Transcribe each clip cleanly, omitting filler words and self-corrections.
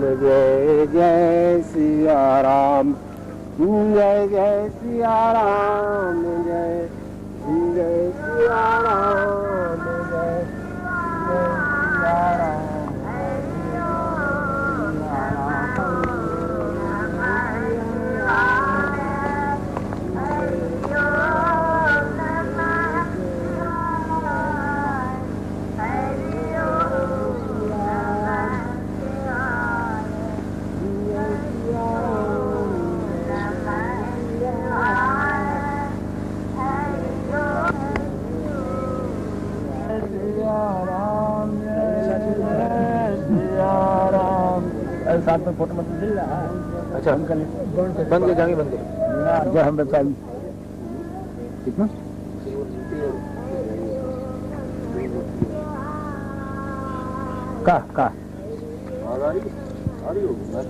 जय जय सिया राम, जय जय सिया राम, जय जय सिया राम, जय जय सिया राम। साथ में फोटो मतलब मिल रहा है। अच्छा बंद के जाएंगे बंद के हम बताइए कितना का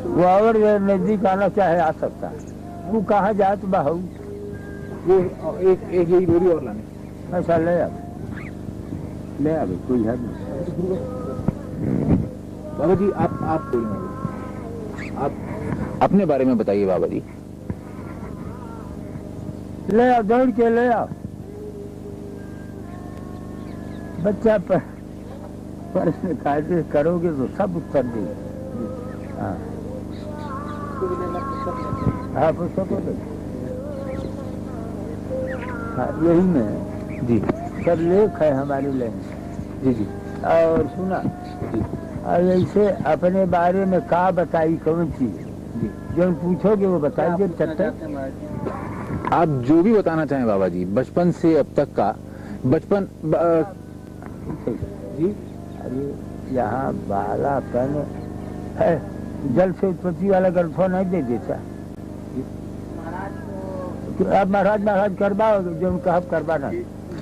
वो अगर नजदीक आना चाहे आ सकता है। वो कहाँ जाए तो बहू वो एक यही डोरी और लाने ऐसा ले आ कोई है बाबा जी। आप कोई आप अपने बारे में बताइए बाबा जी। ले आओ दौड़ के ले आओ बच्चा पर प्रश्न कायदे करोगे तो सब उत्तर देगा। हाँ हाँ पुस्तकों तो हाँ यही में जी सब लेख है हमारे लेख जी जी। और सुना जी और ऐसे अपने बारे में का बताई कौन चीज जो पूछोगे वो बताइए। आप जो भी बताना चाहें बाबा जी, बचपन से अब तक का बचपन जी। अरे यहाँ बालापन है जल से उत्पत्ति वाला ग्रंथों नहीं दे देता। अब महाराज करवाओ जो उनका हक करवाना।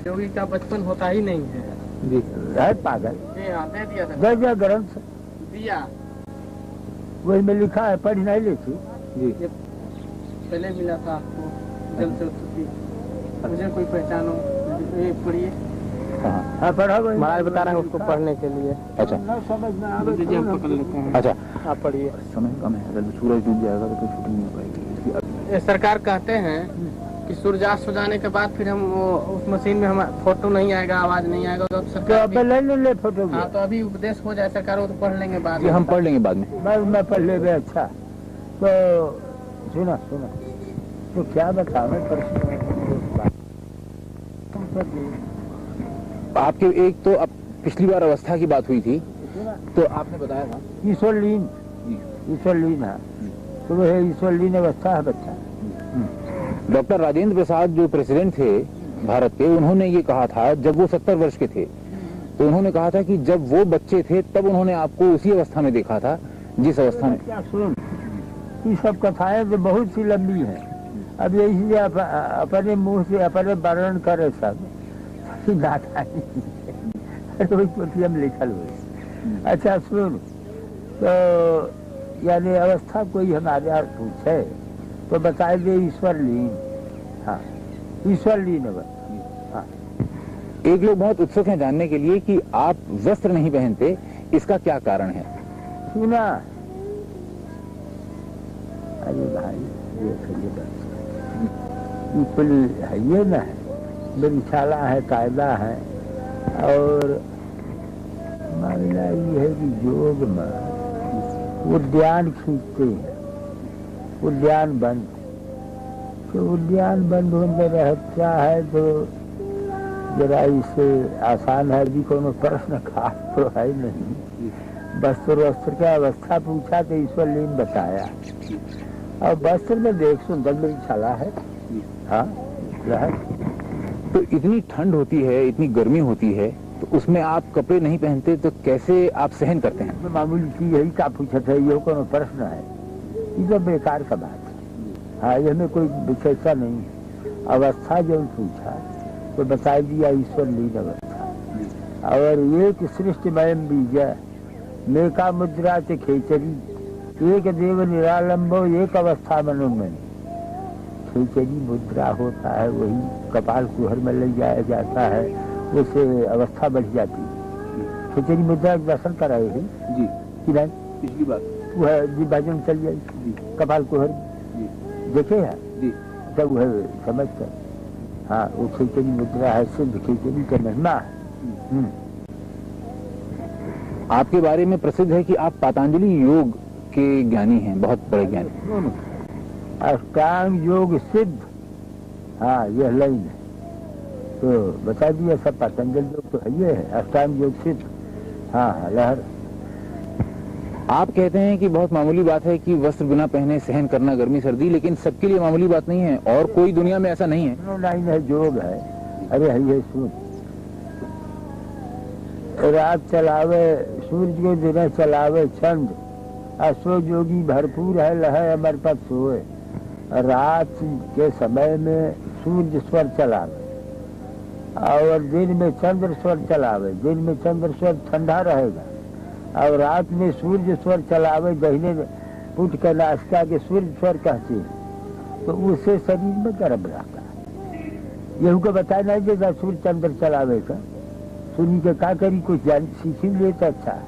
जोगी का बचपन होता ही नहीं है जी है पागल। दे दिया जय ग्रंथ दिया वही में लिखा है पढ़ नहीं लेती जी। पहले मिला था आपको जल से उत्पत्ति, मुझे कोई पहचानो पढ़िए। हाँ पढ़ा वही महाराज बता रहे हैं उसको पढ़ने के लिए। अच्छा समझ में आ हम पकड़ लेते हैं। अच्छा आप पढ़िए। समय कम है, अगर सूरज डूब जाएगा तो कोई शूटिंग नहीं हो पाएगी। ये सरकार कहते हैं कि सूर्यास्त हो जाने के बाद फिर हम उस मशीन में हम फोटो नहीं आएगा, आवाज नहीं आएगा तो सरकार तो ले फोटो। हाँ तो अभी उपदेश हो जाए सरकार वो तो पढ़ लेंगे बाद में। हम पढ़ लेंगे बाद में। मैं पढ़ ले। अच्छा तो सुना तो क्या बताओ प्रश्न आपके एक तो अब पिछली बार अवस्था की बात हुई थी तो आपने बताया था ईश्वरलीन है तो वो है ईश्वरलीन अवस्था है बच्चा। डॉक्टर राजेंद्र प्रसाद जो प्रेसिडेंट थे भारत के, उन्होंने ये कहा था जब वो 70 वर्ष के थे तो उन्होंने कहा था कि जब वो बच्चे थे तब उन्होंने आपको उसी अवस्था में देखा था जिस अवस्था में। क्या सुन ये सब कथाएं तो बहुत सी लंबी है। अब यही अपने मुंह से अपने वर्णन करे सब हम लिखल हुए। अच्छा सुन तो यानी अवस्था कोई हमारे यहाँ पूछे तो बताए दे ईश्वरलीन। हाँ ईश्वरलीन हाँ। एक लोग बहुत उत्सुक हैं जानने के लिए कि आप वस्त्र नहीं पहनते, इसका क्या कारण है? सुना अरे भाई ये ना है मेरी है कायदा है और मामला ये है कि योग में उद्यान खींचते हैं उद्यान बंद तो उद्यान बंद होने रहता है तो जरा इसे आसान है भी कोनो प्रश्न खास तो है नहीं। वस्त्र की अवस्था पूछा तो ईश्वरलीन बताया और वस्त्र में देख सुंदर मेरी छाला है। हाँ तो इतनी ठंड होती है, इतनी गर्मी होती है तो उसमें आप कपड़े नहीं पहनते तो कैसे आप सहन करते हैं? मामूली की यही का पूछा था ये कोनो प्रश्न है ये तो बेकार का बात है। हाँ ये में कोई विशेषता नहीं है। अवस्था जो पूछा तो बता दिया ईश्वरलीन अवस्था और एक सृष्टिमयम बीज मेका मुद्रा से खेचरी एक देव निरालंबो एक अवस्था मनोमन। खेचरी मुद्रा होता है वही कपाल कुहर में ले जाया जाता है उससे अवस्था बढ़ जाती है। खेचरी मुद्रा दर्शन कराए जी कि नहीं पिछली बात वह जी भजन चल जाए कपाल कुहर देखे है जी तब वह समझते हैं। हाँ वो खिचड़ी मुद्रा है, सिद्ध खिचड़ी का महिमा है। आपके बारे में प्रसिद्ध है कि आप पतंजलि योग के ज्ञानी हैं, बहुत बड़े ज्ञानी। अष्टांग योग सिद्ध, हाँ यह लाइन है तो बता दिया सब। पतंजलि योग तो है ये है, अष्टांग योग सिद्ध। हाँ हाँ लहर। आप कहते हैं कि बहुत मामूली बात है कि वस्त्र बिना पहने सहन करना गर्मी सर्दी, लेकिन सबके लिए मामूली बात नहीं है और कोई दुनिया में ऐसा नहीं है। लाइन है, योग है। अरे है ये सुन, रात चलावे सूरज को दिन चलावे छंद, असो जोगी भरपूर है लहर अमर पद सोए। रात के समय में सूर्य स्वर चलावे और दिन में चंद्र स्वर चलावे। दिन में चंद्र स्वर ठंडा रहेगा और रात में सूर्य स्वर चलावे। दहीने पुट कर नाश्ता के सूर्य स्वर कहते हैं तो उससे शरीर में गर्म रहता है। यहू को बताया नहीं देता सूर्य चंद्र चलावे का। सूर्य के का करी कुछ जान सीख ले तो अच्छा है।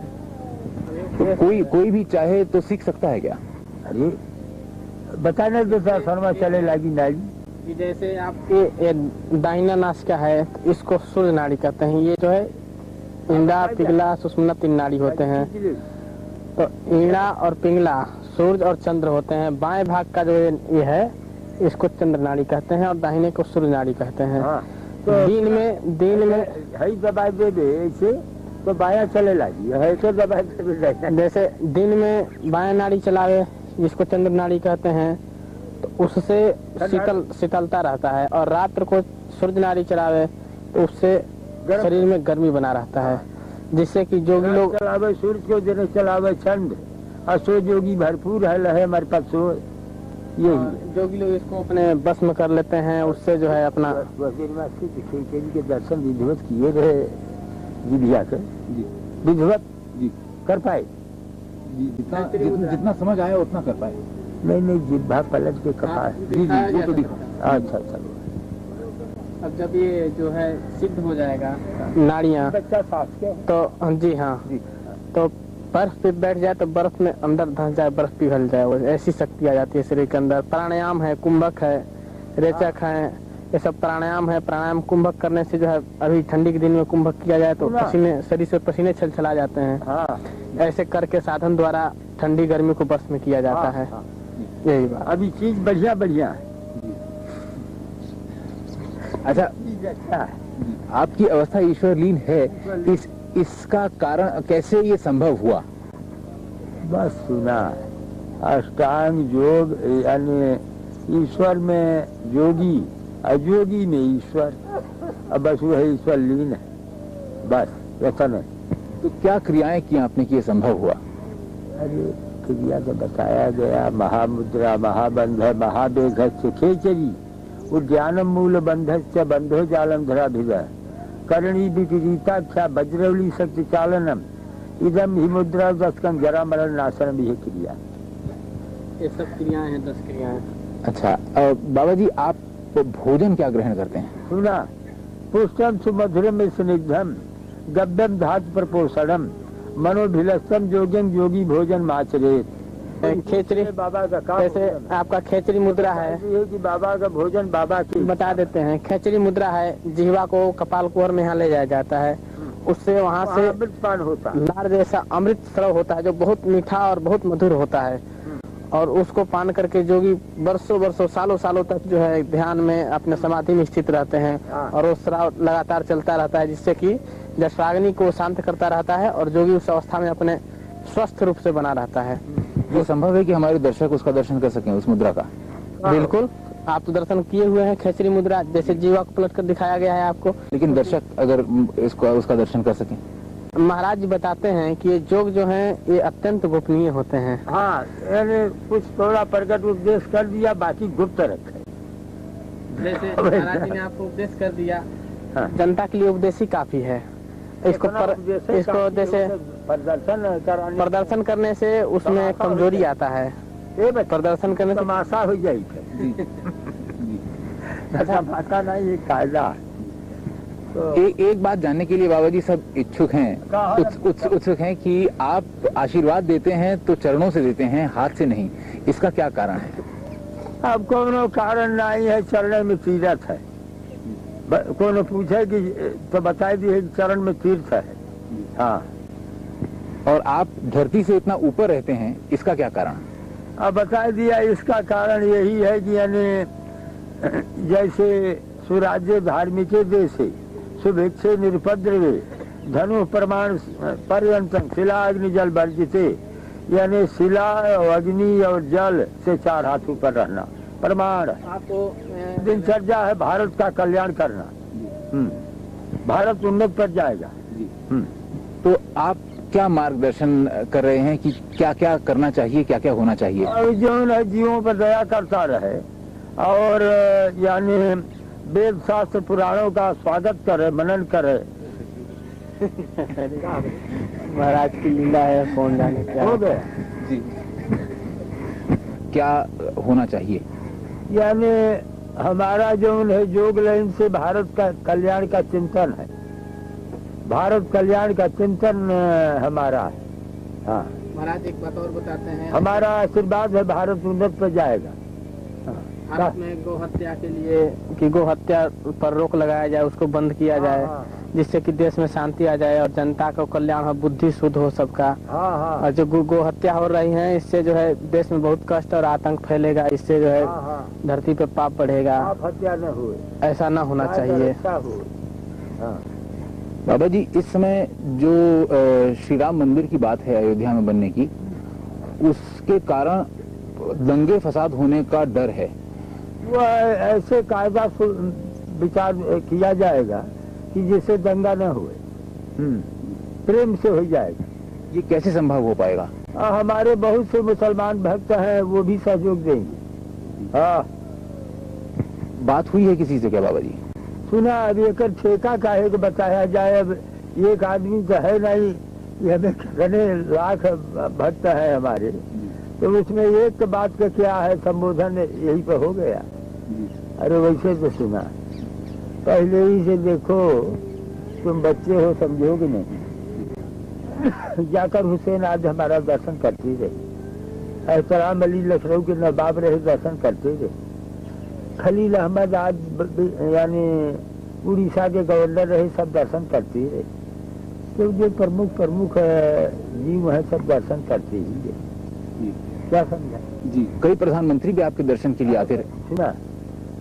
तो कोई भी चाहे तो सीख सकता है क्या? अरे बता नहीं देता शर्मा चले लगी नाली। कि जैसे आपके दाहिना नासिका है इसको सूर्य नाड़ी कहते हैं। ये जो है इंडा पिघला सुषुम्ना 3 नाड़ी होते हैं। तो ईड़ा और पिंगला सूर्य और चंद्र होते हैं। बाएं भाग का जो ये है इसको चंद्र नाड़ी कहते हैं और दाहिने को सूर्य नाड़ी कहते हैं। हाँ, तो दिन में है दबाई दे दे ऐसे तो बाया चले लगी है तो दबाई दे। जैसे दिन में बाएं नाड़ी चलावे जिसको चंद्र नाड़ी कहते हैं तो उससे शीतलता रहता है और रात्र को सूर्य नाड़ी चलावे तो उससे शरीर में गर्मी बना रहता है, जिससे कि जोगी लोग चलावे सूर्य को दिन चलावे छंद, असो जोगी भरपूर है लहे मर पद सो। यही जोगी लोग इसको अपने बस में कर लेते हैं। उससे जो है अपना के दर्शन विधिवत किए रहे विधिया कर विधिवत कर पाए। जितना समझ आया उतना कर पाए। नहीं जिब्भा पलट के कपास। वो तो दिखा। अच्छा चलो। अब जब ये जो है सिद्ध हो जाएगा नाड़ियाँ तो जी हाँ तो बर्फ पे बैठ जाए तो बर्फ में अंदर धंस जाए, बर्फ पिघल जाए, वो ऐसी शक्ति आ जाती है शरीर के अंदर। प्राणायाम है, कुंभक है, रेचक है, ये सब प्राणायाम है। प्राणायाम कुंभक करने से जो है अभी ठंडी के दिन में कुंभक किया जाए तो पसीने शरीर से पसीने छलछला जाते हैं। ऐसे करके साधन द्वारा ठंडी गर्मी को बस में किया जाता है। यही बात। अभी चीज बढ़िया बढ़िया है। अच्छा आपकी अवस्था ईश्वर लीन है, इसका कारण कैसे ये संभव हुआ? बस सुना अष्टांग योग यानी ईश्वर में जोगी, अजोगी में ईश्वर, अब बस वो है ईश्वर लीन है, बस ऐसा नहीं। तो क्या क्रियाएं की आपने कि ये संभव हुआ? अरे क्रिया तो बताया गया, महामुद्रा, महाबंध, महाबेघस्य खेचरी, उद्यानम मूल बंधस्य बंधो जालम धरा भिजा, करणी विपरीताख्या वज्रवली शक्ति चालनम, इदम ही मुद्रा 10 कम जरा मरण नाशन भी है क्रिया। ये सब क्रियाएं हैं, 10 क्रियाएं। अच्छा बाबा जी आप भोजन क्या ग्रहण करते हैं? सुना पुष्टम सुमधुरम स्निग्धम गब्यम धातु प्रपोषणम मनोभिलस्तम जोग्यम योगी भोजन माचरेत। खेचरी बाबा का काम जैसे आपका खेचरी मुद्रा है ये कि बाबा का भोजन बाबा की बता देते हैं। खेचरी मुद्रा है, जिह्वा को कपाल कुहर में यहाँ ले जाया जाता है, उससे वहाँ से अमृतपान होता है, लार जैसा अमृत स्राव होता है जो बहुत मीठा और बहुत मधुर होता है। और उसको पान करके जोगी वर्षों सालों तक जो है ध्यान में अपने समाधि में स्थित रहते हैं और वो स्राव लगातार चलता रहता है, जिससे कि जठराग्नि को शांत करता रहता है और जोगी उस अवस्था में अपने स्वस्थ रूप से बना रहता है। ये संभव है कि हमारे दर्शक उसका दर्शन कर सकें उस मुद्रा का? बिल्कुल, आप तो दर्शन किए हुए हैं खेचरी मुद्रा, जैसे जीवा को पलट कर दिखाया गया है आपको। लेकिन दर्शक अगर इसको उसका दर्शन कर सकें? महाराज जी बताते हैं कि ये योग जो है ये अत्यंत गोपनीय होते हैं। हाँ यानी कुछ थोड़ा प्रकट उपदेश कर दिया, बाकी गुप्त रखे। जैसे महाराज जी ने आपको उपदेश कर दिया, जनता के लिए उपदेश ही काफी है। इसको जैसे प्रदर्शन करने से उसमें कमजोरी आता है, प्रदर्शन करने से तमाशा हो जाएगी। अच्छा भाषा नहीं, ये कायदा तो एक बात जानने के लिए बाबा जी सब इच्छुक हैं, उत्सुक हैं कि आप आशीर्वाद देते हैं तो चरणों से देते हैं, हाथ से नहीं, इसका क्या कारण है? अब कोनो कारण नहीं है, चरण में तीर्थ है। कोनो पूछे कि तो बताई दी चरण में तीर्थ है। हाँ, और आप धरती से इतना ऊपर रहते हैं, इसका क्या कारण? अब बता दिया, इसका कारण यही है कि यानी जैसे सुराज्य धार्मिक देशे शुभेच्छे निरुपद्रवे धनु प्रमाण पर्यंतम शिला अग्नि जल वर्जिते, यानी शिला और अग्नि और जल से 4 हाथ ऊपर रहना प्रमाण। आपको दिनचर्या है भारत का कल्याण करना। भारत उन्नत पर जाएगा। तो आप क्या मार्गदर्शन कर रहे हैं कि क्या क्या करना चाहिए, क्या क्या होना चाहिए? और जो है जीवों पर दया करता रहे और यानी वेद शास्त्र पुराणों का स्वागत करे, मनन करे। महाराज की लीला है, कौन जाने क्या हो गया जी। क्या होना चाहिए? यानी हमारा जो है योग लाइन से भारत का कल्याण का चिंतन है, भारत कल्याण का चिंतन हमारा है। हाँ महाराज एक बात और बताते हैं, हमारा आशीर्वाद है, भारत उन्नत पर जाएगा। भारत में गौ हत्या के लिए कि गौ हत्या पर रोक लगाया जाए, उसको बंद किया जाए, जिससे कि देश में शांति आ जाए और जनता को कल्याण हो, बुद्धि शुद्ध हो सबका। और जो गौ हत्या हो रही है, इससे जो है देश में बहुत कष्ट और आतंक फैलेगा, इससे जो है धरती पे पाप बढ़ेगा। हत्या न हो, ऐसा न होना चाहिए। बाबा जी, इस समय जो श्री राम मंदिर की बात है अयोध्या में बनने की, उसके कारण दंगे फसाद होने का डर है। वो ऐसे कायदा विचार किया जाएगा कि जिससे दंगा न हुए, प्रेम से हो जाएगा। ये कैसे संभव हो पाएगा? हमारे बहुत से मुसलमान भक्त हैं, वो भी सहयोग देंगे। हाँ, बात हुई है किसी से क्या बाबा जी? सुना अब एक ठेका काहे को बताया जाए। अब एक आदमी तो है नहीं, ये हमें कितने लाख भक्त है हमारे, तो उसमें एक बात का क्या है, संबोधन यही पे हो गया। अरे वैसे तो सुना, पहले ही से देखो, तुम बच्चे हो, समझोगे नहीं। जाकर हुसैन आज हमारा दर्शन करते रहे, एहतराम अली लखनऊ के नवाब रहे, दर्शन करते रहे। खलील अहमद आज यानी उड़ीसा के गवर्नर रहे, सब दर्शन करते रहे। तो जो प्रमुख जीव है, सब दर्शन करते ही है। क्या समझा जी? कई प्रधानमंत्री भी आपके दर्शन के लिए आते रहे। सुना,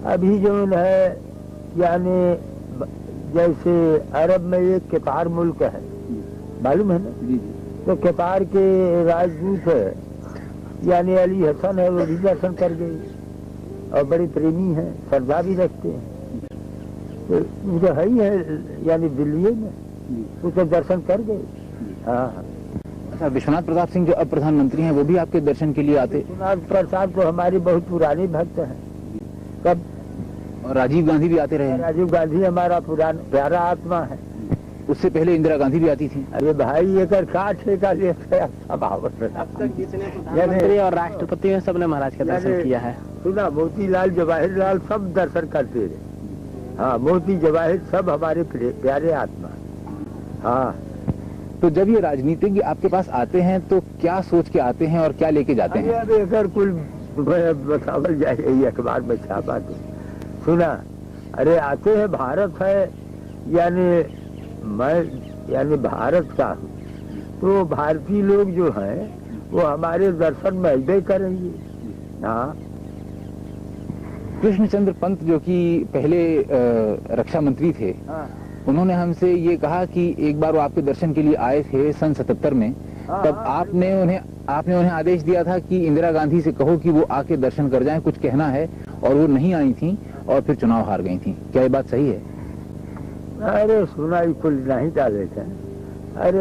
अभी जो है यानी जैसे अरब में एक केपार मुल्क है, मालूम है ना? जी। तो केपार के राजदूत है यानी अली हसन है, वो भी दर्शन कर गई और बड़े प्रेमी हैं, श्रद्धा भी रखते हैं। तो जो है ही है यानी दिल्ली में, उसे दर्शन कर गए। हाँ। अच्छा, विश्वनाथ प्रताप सिंह जो अब प्रधानमंत्री हैं, वो भी आपके दर्शन के लिए आते? विश्वनाथ प्रताप तो हमारे बहुत पुराने भक्त हैं। कब? और राजीव गांधी भी आते रहे। राजीव गांधी हमारा पुराना प्यारा आत्मा है। उससे पहले इंदिरा गांधी भी आती थी। अरे भाई, एक का ठेका लेते अब तक जितने प्रधानमंत्री और राष्ट्रपति हैं, सबने महाराज का दर्शन किया है। सुना, मोतीलाल जवाहरलाल सब दर्शन करते रहे। हाँ, मोती जवाहिर सब हमारे प्यारे आत्मा। हाँ। तो जब ये राजनीतिज्ञ आपके पास आते हैं तो क्या सोच के आते हैं और क्या लेके जाते हैं? अब एक कुल बतावल जाए, अखबार में छापा तो सुना। अरे आते हैं, भारत है यानी मैं यानी भारत का हूँ, तो भारतीय लोग जो हैं वो हमारे दर्शन में अजय करेंगे। हाँ। कृष्णचंद्र पंत जो कि पहले रक्षा मंत्री थे, उन्होंने हमसे ये कहा कि एक बार वो आपके दर्शन के लिए आए थे सन 77 में, तब आपने उन्हें आदेश दिया था कि इंदिरा गांधी से कहो कि वो आके दर्शन कर जाएं, कुछ कहना है, और वो नहीं आई थी और फिर चुनाव हार गई थी। क्या ये बात सही है? अरे सुना ही कुल नहीं डाले थे। अरे